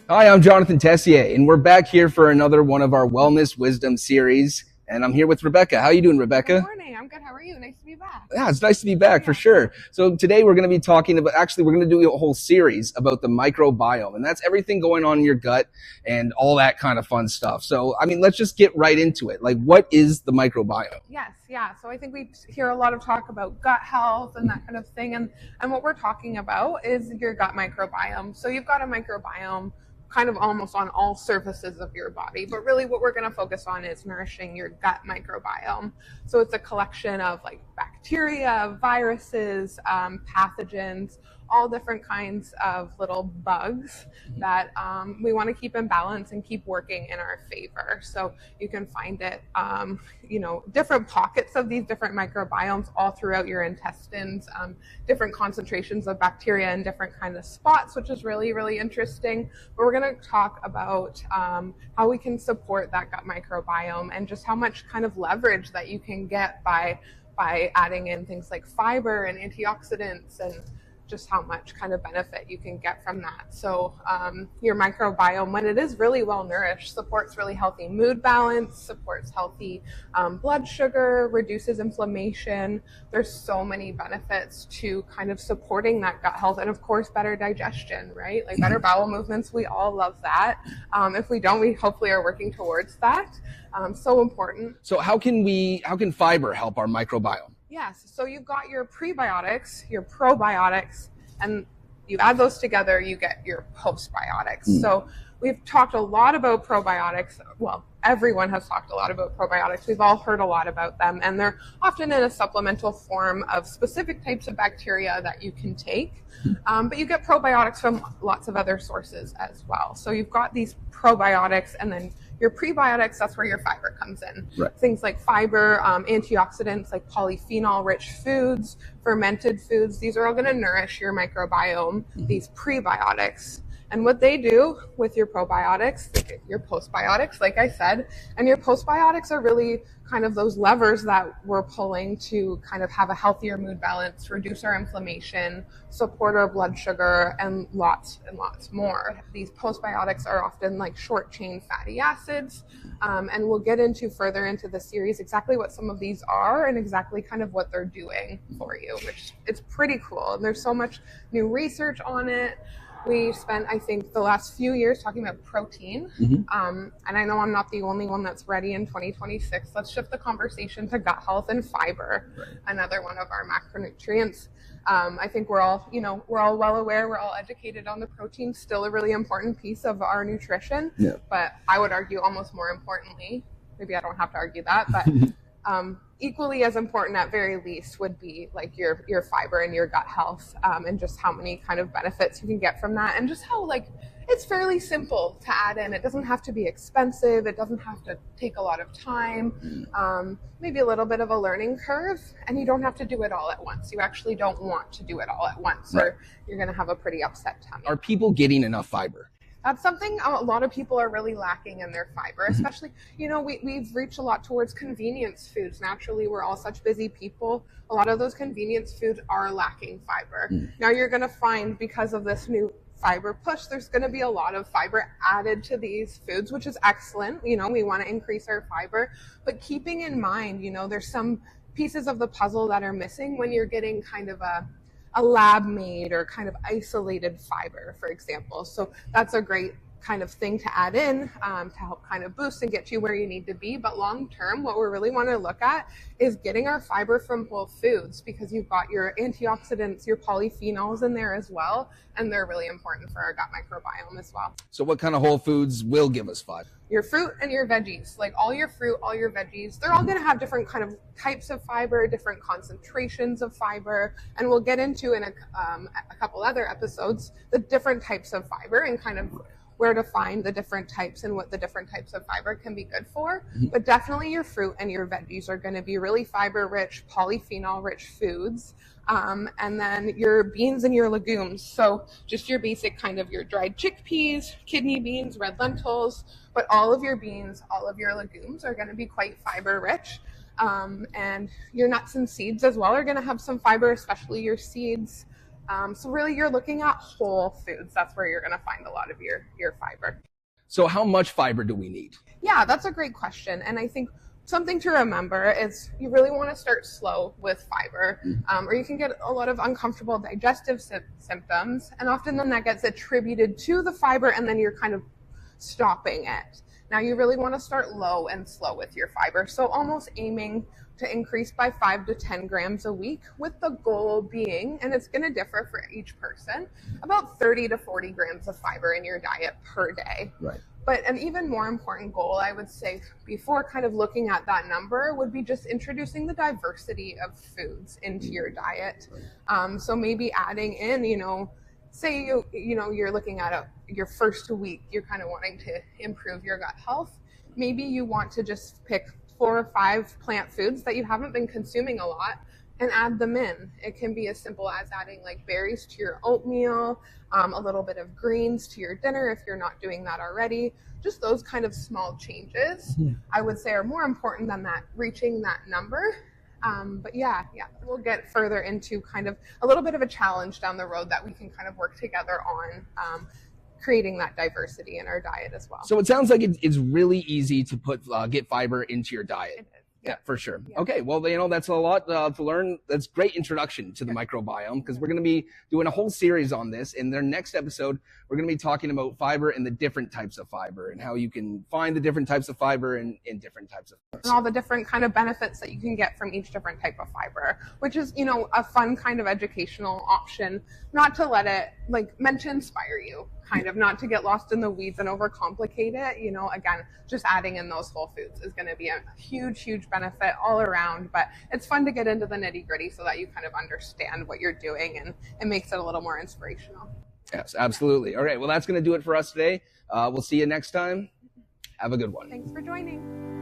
Hi, I'm Jonathan Tessier, and we're back here for another one of our Wellness Wisdom series. And I'm here with Rebecca. How you doing, Good Rebecca? morning. I'm good. How are you? Nice to be back. Yeah, it's nice to be back for sure. So today we're going to be talking about, actually, we're going to do a whole series about the microbiome, and that's everything going on in your gut and all that kind of fun stuff. So, I mean, let's just get right into it. Like, what is the microbiome? Yes, yeah. So I think we hear a lot of talk about gut health and that kind of thing. And what we're talking about is your gut microbiome. So you've got a microbiome kind of almost on all surfaces of your body. But really what we're going to focus on is nourishing your gut microbiome. So it's a collection of like bacteria, viruses, pathogens, all different kinds of little bugs that we want to keep in balance and keep working in our favor. So you can find it, different pockets of these different microbiomes all throughout your intestines, different concentrations of bacteria in different kind of spots, which is really, really interesting. But we're going to talk about how we can support that gut microbiome and just how much kind of leverage that you can get by adding in things like fiber and antioxidants, and just how much kind of benefit you can get from that. So your microbiome, when it is really well nourished, supports really healthy mood balance, supports healthy blood sugar, reduces inflammation. There's so many benefits to kind of supporting that gut health, and of course better digestion, right? Like better bowel movements, we all love that. If we don't, we hopefully are working towards that. So important. So how can fiber help our microbiome? Yes, so you've got your prebiotics, your probiotics, and you add those together, you get your postbiotics. So we've talked a lot about probiotics. Well, everyone has talked a lot about probiotics. We've all heard a lot about them, and they're often in a supplemental form of specific types of bacteria that you can take. But you get probiotics from lots of other sources as well. So you've got these probiotics, and then your prebiotics, that's where your fiber comes in. Right. Things like fiber, antioxidants like polyphenol-rich foods, fermented foods, these are all going to nourish your microbiome, these prebiotics. And what they do with your probiotics, your postbiotics, like I said, and your postbiotics are really kind of those levers that we're pulling to kind of have a healthier mood balance, reduce our inflammation, support our blood sugar, and lots more. These postbiotics are often like short chain fatty acids, and we'll get into further into the series exactly what some of these are and exactly kind of what they're doing for you, which it's pretty cool. And there's so much new research on it. We spent, I think, the last few years talking about protein. And I know I'm not the only one that's ready in 2026. Let's shift the conversation to gut health and fiber, another one of our macronutrients. I think we're all well aware, we're all educated on the protein, still a really important piece of our nutrition. Yeah. But I would argue almost more importantly, maybe I don't have to argue that, but equally as important at very least would be like your fiber and your gut health, and just how many kind of benefits you can get from that, and just how like it's fairly simple to add in. It doesn't have to be expensive. It doesn't have to take a lot of time, maybe a little bit of a learning curve, and you don't have to do it all at once. You actually don't want to do it all at once, or you're going to have a pretty upset tummy. Are people getting enough fiber? That's something a lot of people are really lacking in their fiber, especially, we've reached a lot towards convenience foods. Naturally, we're all such busy people. A lot of those convenience foods are lacking fiber. Now you're going to find, because of this new fiber push, there's going to be a lot of fiber added to these foods, which is excellent. We want to increase our fiber, but keeping in mind, there's some pieces of the puzzle that are missing when you're getting kind of a lab made or kind of isolated fiber, for example. So that's a great kind of thing to add in to help kind of boost and get you where you need to be. But long term, what we really want to look at is getting our fiber from whole foods, because you've got your antioxidants, your polyphenols in there as well, and they're really important for our gut microbiome as well. So what kind of whole foods will give us fiber? Your fruit and your veggies, like all your fruit, all your veggies, they're all going to have different kind of types of fiber, different concentrations of fiber, and we'll get into in a couple other episodes the different types of fiber and kind of where to find the different types and what the different types of fiber can be good for. But definitely your fruit and your veggies are going to be really fiber rich, polyphenol rich foods. And then your beans and your legumes. So just your basic kind of your dried chickpeas, kidney beans, red lentils, but all of your beans, all of your legumes are going to be quite fiber rich. And your nuts and seeds as well are going to have some fiber, especially your seeds. So really you're looking at whole foods. That's where you're going to find a lot of your fiber. So how much fiber do we need? Yeah, that's a great question. And I think something to remember is you really want to start slow with fiber, or you can get a lot of uncomfortable digestive symptoms. And often then that gets attributed to the fiber and then you're kind of stopping it. Now you really want to start low and slow with your fiber. So almost aiming to increase by 5 to 10 grams a week, with the goal being, and it's going to differ for each person, about 30 to 40 grams of fiber in your diet per day. Right. But an even more important goal, I would say, before kind of looking at that number, would be just introducing the diversity of foods into your diet. So maybe adding in, say you're looking at your first week, you're kind of wanting to improve your gut health. Maybe you want to just pick 4 or 5 plant foods that you haven't been consuming a lot and add them in. It can be as simple as adding like berries to your oatmeal, a little bit of greens to your dinner if you're not doing that already. Just those kind of small changes, I would say, are more important than that reaching that number. But yeah, we'll get further into kind of a little bit of a challenge down the road that we can kind of work together on. Creating that diversity in our diet as well. So it sounds like it's really easy to get fiber into your diet. It is. Yeah, for sure. Yeah. Okay, well, that's a lot to learn. That's great introduction to the microbiome, because we're going to be doing a whole series on this. In their next episode, we're going to be talking about fiber and the different types of fiber and how you can find the different types of fiber in different types of foods. And all the different kind of benefits that you can get from each different type of fiber, which is, a fun kind of educational option, not to let it meant to inspire you, kind of not to get lost in the weeds and overcomplicate it. Again, just adding in those whole foods is going to be a huge benefit all around, but it's fun to get into the nitty gritty so that you kind of understand what you're doing, and it makes it a little more inspirational. Yes, absolutely. All right, well, that's going to do it for us today. We'll see you next time. Have a good one. Thanks for joining.